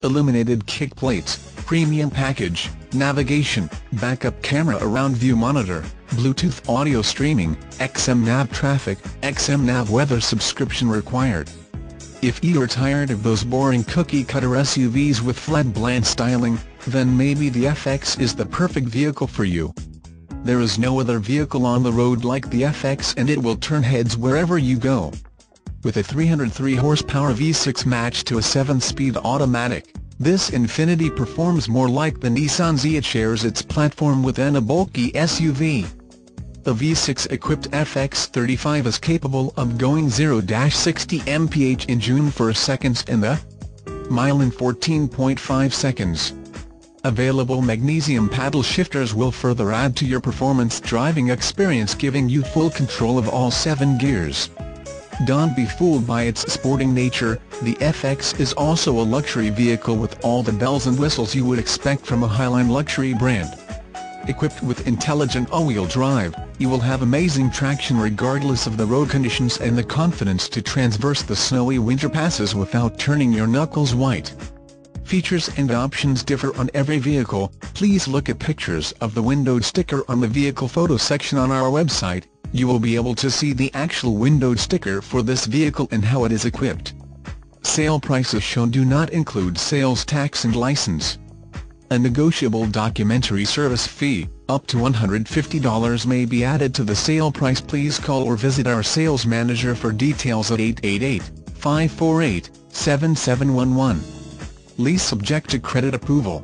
illuminated kick plates, premium package, navigation, backup camera around view monitor, Bluetooth audio streaming, XM-Nav traffic, XM-Nav weather subscription required. If you're tired of those boring cookie-cutter SUVs with flat bland styling, then maybe the FX is the perfect vehicle for you. There is no other vehicle on the road like the FX, and it will turn heads wherever you go. With a 303 horsepower V6 matched to a 7-speed automatic, this Infiniti performs more like the Nissan Z. It shares its platform with a bulky SUV. The V6-equipped FX35 is capable of going 0-60 mph in June 1 seconds and the mile in 14.5 seconds. Available magnesium paddle shifters will further add to your performance driving experience, giving you full control of all 7 gears. Don't be fooled by its sporting nature. The FX is also a luxury vehicle with all the bells and whistles you would expect from a highline luxury brand. Equipped with intelligent all-wheel drive, you will have amazing traction regardless of the road conditions and the confidence to traverse the snowy winter passes without turning your knuckles white. Features and options differ on every vehicle. Please look at pictures of the windowed sticker on the vehicle photo section on our website. You will be able to see the actual windowed sticker for this vehicle and how it is equipped. Sale prices shown do not include sales tax and license. A negotiable documentary service fee, up to $150, may be added to the sale price. Please call or visit our sales manager for details at 888-548-7711. Lease subject to credit approval.